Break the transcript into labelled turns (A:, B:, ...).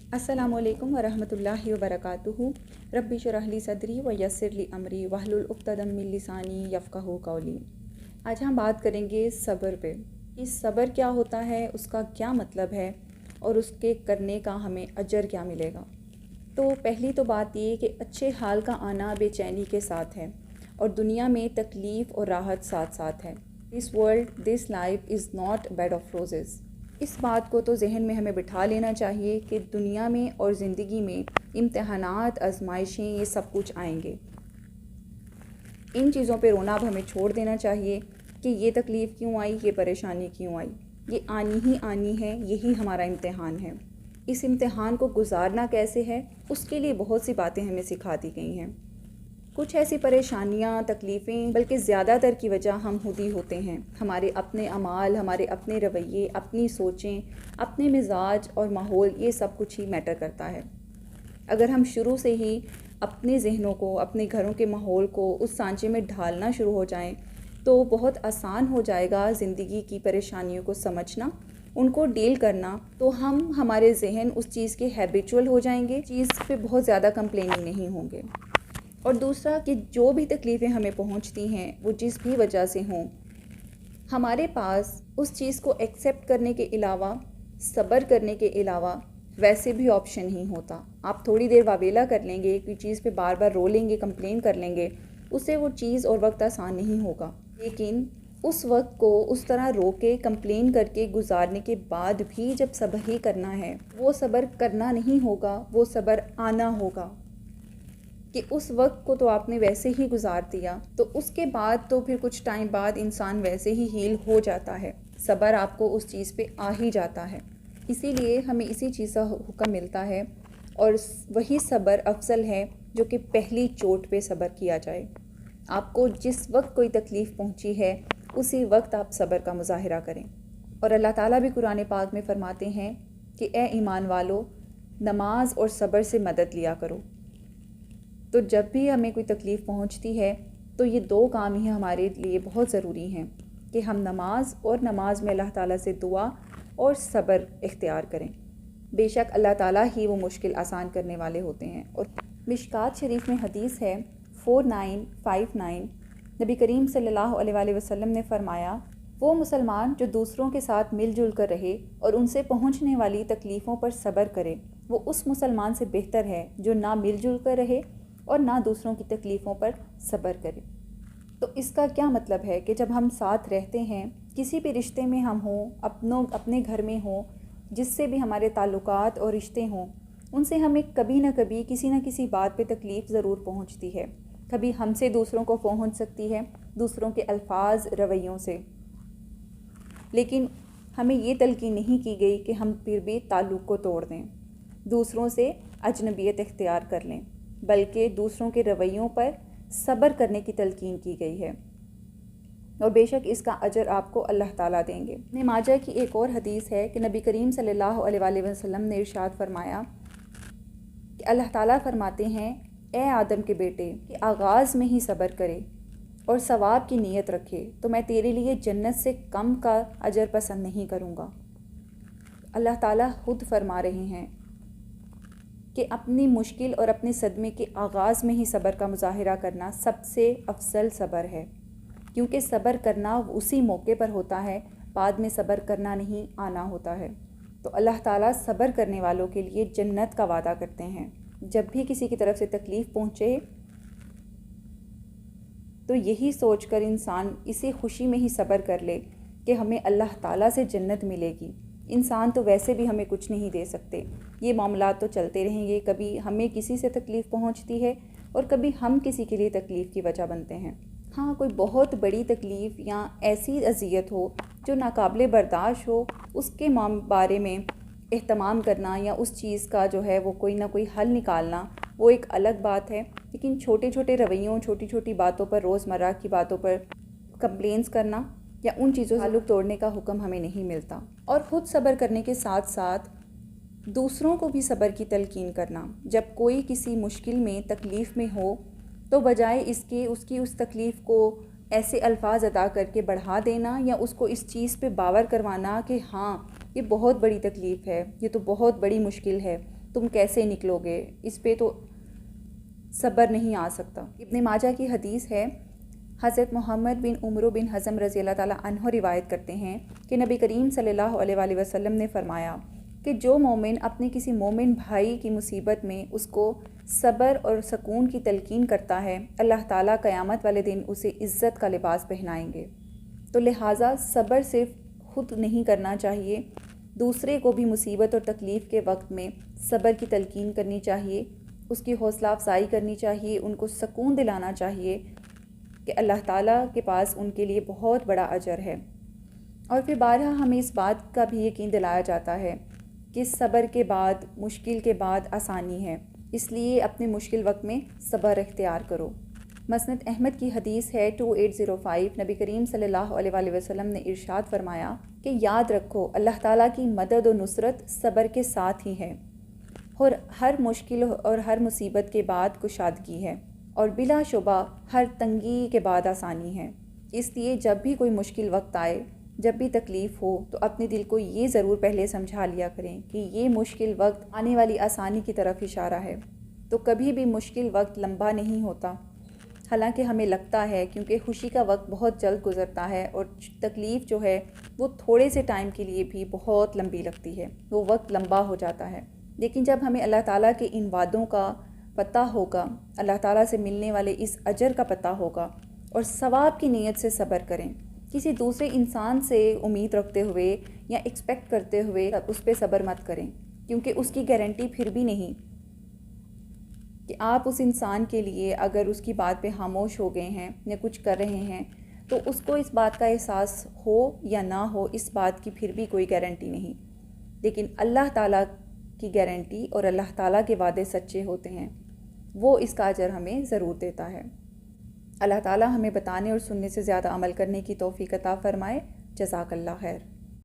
A: अस्सलामु अलैकुम वरहमतुल्लाहि वबरकातुहू। रब्बि शरह ली सदरी व यस्सिर ली अमरी वहलुल उक़्तदम मिन लिसानी यफ़क़हू क़ौली। आज हम बात करेंगे सब्र पे कि सब्र क्या होता है, उसका क्या मतलब है और उसके करने का हमें अजर क्या मिलेगा। तो पहली तो बात ये कि अच्छे हाल का आना बेचैनी के साथ है और दुनिया में तकलीफ़ और राहत साथ साथ है। This world this life is not bed of Roses. इस बात को तो जहन में हमें बिठा लेना चाहिए कि दुनिया में और ज़िंदगी में इम्तहानात, आजमाइशें, ये सब कुछ आएंगे। इन चीज़ों पे रोना अब हमें छोड़ देना चाहिए कि ये तकलीफ़ क्यों आई, ये परेशानी क्यों आई। ये आनी ही आनी है, यही हमारा इम्तिहान है। इस इम्तिहान को गुजारना कैसे है, उसके लिए बहुत सी बातें हमें सिखा दी गई हैं। कुछ ऐसी परेशानियाँ, तकलीफ़ें, बल्कि ज़्यादातर की वजह हम खुद ही होते हैं। हमारे अपने अमाल, हमारे अपने रवैये, अपनी सोचें, अपने मिजाज और माहौल, ये सब कुछ ही मैटर करता है। अगर हम शुरू से ही अपने जहनों को, अपने घरों के माहौल को उस सांचे में ढालना शुरू हो जाएं, तो बहुत आसान हो जाएगा ज़िंदगी की परेशानियों को समझना, उनको डील करना। तो हमारे जहन उस चीज़ के हैबिचुअल हो जाएंगे, चीज़ पे बहुत ज़्यादा कंप्लेनिंग नहीं होंगे। और दूसरा कि जो भी तकलीफ़ें हमें पहुंचती हैं, वो जिस भी वजह से हों, हमारे पास उस चीज़ को एक्सेप्ट करने के अलावा, सब्र करने के अलावा वैसे भी ऑप्शन ही होता। आप थोड़ी देर वावेला कर लेंगे, कोई चीज़ पे बार बार रो लेंगे, कंप्लेन कर लेंगे, उससे वो चीज़ और वक्त आसान नहीं होगा। लेकिन उस वक्त को उस तरह रो के, कंप्लेन करके गुजारने के बाद भी जब सब्र ही करना है, वो सब्र करना नहीं होगा, वो सब्र आना होगा कि उस वक्त को तो आपने वैसे ही गुजार दिया, तो उसके बाद तो फिर कुछ टाइम बाद इंसान वैसे ही हील हो जाता है। सब्र आपको उस चीज़ पे आ ही जाता है। इसीलिए हमें इसी चीज़ का हुक्म मिलता है और वही सब्र अफजल है जो कि पहली चोट पे सब्र किया जाए। आपको जिस वक्त कोई तकलीफ़ पहुंची है, उसी वक्त आप सब्र का मुजाहिरा करें। और अल्लाह ताला भी कुरान पाक में फ़रमाते हैं कि ए ईमान वालो, नमाज और सब्र से मदद लिया करो। तो जब भी हमें कोई तकलीफ़ पहुंचती है, तो ये दो काम ही हमारे लिए बहुत ज़रूरी हैं कि हम नमाज और नमाज में अल्लाह ताला से दुआ और सब्र इख्तियार करें। बेशक अल्लाह ताला ही वो मुश्किल आसान करने वाले होते हैं। और मिशकात शरीफ में हदीस है 4959, नबी करीम सल्लल्लाहु अलैहि वसल्लम ने फ़रमाया, वो मुसलमान जो दूसरों के साथ मिलजुल कर रहे और उनसे पहुंचने वाली तकलीफ़ों पर सब्र करे, वो उस मुसलमान से बेहतर है जो ना मिलजुल कर रहे और ना दूसरों की तकलीफ़ों पर सब्र करे। तो इसका क्या मतलब है कि जब हम साथ रहते हैं, किसी भी रिश्ते में हम हों, अपने घर में हों, जिससे भी हमारे ताल्लुकात और रिश्ते हों, उनसे हमें कभी ना कभी किसी न किसी बात पे तकलीफ़ ज़रूर पहुंचती है। कभी हमसे दूसरों को पहुंच सकती है, दूसरों के अल्फाज, रवैयों से। लेकिन हमें ये तलकीन नहीं की गई कि हम फिर भी ताल्लुक़ को तोड़ दें, दूसरों से अजनबियत इख्तियार कर लें, बल्कि दूसरों के रवैयों पर सब्र करने की तलकीन की गई है। और बेशक इसका अजर आपको अल्लाह ताला देंगे। इब्न माजा की एक और हदीस है कि नबी करीम सल्लल्लाहु अलैहि वसल्लम ने इरशाद फरमाया कि अल्लाह ताला फरमाते हैं, ए आदम के बेटे, कि आगाज़ में ही सब्र करे और सवाब की नीयत रखे, तो मैं तेरे लिए जन्नत से कम का अजर पसंद नहीं करूँगा। अल्लाह ताला खुद फरमा रहे हैं कि अपनी मुश्किल और अपने सदमे के आगाज़ में ही सब्र का मुजाहिरा करना सबसे अफजल सब्र है, क्योंकि सब्र करना उसी मौके पर होता है, बाद में सब्र करना नहीं आना होता है। तो अल्लाह ताला सब्र करने वालों के लिए जन्नत का वादा करते हैं। जब भी किसी की तरफ से तकलीफ़ पहुँचे, तो यही सोचकर इंसान इसी खुशी में ही सब्र कर ले कि हमें अल्लाह ताला से जन्नत मिलेगी। इंसान तो वैसे भी हमें कुछ नहीं दे सकते, ये मामलात तो चलते रहेंगे। कभी हमें किसी से तकलीफ़ पहुंचती है और कभी हम किसी के लिए तकलीफ़ की वजह बनते हैं। हाँ, कोई बहुत बड़ी तकलीफ़ या ऐसी अज़ियत हो जो नाकाबिले बर्दाश्त हो, उसके बारे में एहतमाम करना या उस चीज़ का जो है वो कोई ना कोई हल निकालना, वो एक अलग बात है। लेकिन छोटे छोटे रवैयों, छोटी छोटी बातों पर, रोज़मर्रा की बातों पर कंप्लेंट्स करना या उन चीज़ों से ताल्लुक़ तोड़ने का हुक्म हमें नहीं मिलता। और ख़ुद सब्र करने के साथ साथ दूसरों को भी सब्र की तलकीन करना। जब कोई किसी मुश्किल में, तकलीफ़ में हो, तो बजाय इसके उसकी उस तकलीफ़ को ऐसे अल्फाज अदा करके बढ़ा देना या उसको इस चीज़ पे बावर करवाना कि हाँ, ये बहुत बड़ी तकलीफ़ है, ये तो बहुत बड़ी मुश्किल है, تم کیسے نکلو گے، اس پہ تو صبر نہیں آ سکتا۔ ابن ماجہ کی حدیث ہے، حضرت محمد بن عمرو بن حزم رضی اللہ تعالیٰ عنہ روایت کرتے ہیں کہ نبی کریم صلی اللہ علیہ وآلہ وسلم نے فرمایا کہ جو مومن اپنے کسی مومن بھائی کی مصیبت میں اس کو صبر اور سکون کی تلقین کرتا ہے، اللہ تعالیٰ قیامت والے دن اسے عزت کا لباس پہنائیں گے۔ تو لہٰذا صبر صرف خود نہیں کرنا چاہیے، دوسرے کو بھی مصیبت اور تکلیف کے وقت میں صبر کی تلقین کرنی چاہیے، اس کی حوصلہ افزائی کرنی چاہیے، ان کو سکون دلانا چاہیے کہ اللہ تعالیٰ کے پاس ان کے لیے بہت بڑا اجر ہے۔ اور پھر بارہا ہمیں اس بات کا بھی یقین دلایا جاتا ہے کہ صبر کے بعد، مشکل کے بعد آسانی ہے، اس لیے اپنے مشکل وقت میں صبر اختیار کرو۔ مسند احمد کی حدیث ہے 2805، نبی کریم صلی اللہ علیہ وآلہ وسلم نے ارشاد فرمایا کہ یاد رکھو اللہ تعالیٰ کی مدد و نصرت صبر کے ساتھ ہی ہے، اور ہر مشکل اور ہر مصیبت کے بعد کشادگی ہے، اور بلا شبہ ہر تنگی کے بعد آسانی ہے۔ اس لیے جب بھی کوئی مشکل وقت آئے، جب بھی تکلیف ہو، تو اپنے دل کو یہ ضرور پہلے سمجھا لیا کریں کہ یہ مشکل وقت آنے والی آسانی کی طرف اشارہ ہے۔ تو کبھی بھی مشکل وقت لمبا نہیں ہوتا، حالانکہ ہمیں لگتا ہے، کیونکہ خوشی کا وقت بہت جلد گزرتا ہے اور تکلیف جو ہے وہ تھوڑے سے ٹائم کے لیے بھی بہت لمبی لگتی ہے، وہ وقت لمبا ہو جاتا ہے۔ لیکن جب ہمیں اللہ تعالیٰ کے ان وعدوں کا پتہ ہوگا، اللہ تعالیٰ سے ملنے والے اس اجر کا پتہ ہوگا، اور ثواب کی نیت سے صبر کریں، کسی دوسرے انسان سے امید رکھتے ہوئے یا ایکسپیکٹ کرتے ہوئے اس پہ صبر مت کریں، کیونکہ اس کی گارنٹی پھر بھی نہیں کہ آپ اس انسان کے لیے اگر اس کی بات پہ خاموش ہو گئے ہیں یا کچھ کر رہے ہیں تو اس کو اس بات کا احساس ہو یا نہ ہو، اس بات کی پھر بھی کوئی گارنٹی نہیں۔ لیکن اللہ تعالیٰ کی گارنٹی اور اللہ تعالیٰ کے وعدے سچے ہوتے ہیں، وہ اس کا اجر ہمیں ضرور دیتا ہے۔ اللہ تعالیٰ ہمیں بتانے اور سننے سے زیادہ عمل کرنے کی توفیق عطا فرمائے۔ جزاک اللہ خیر۔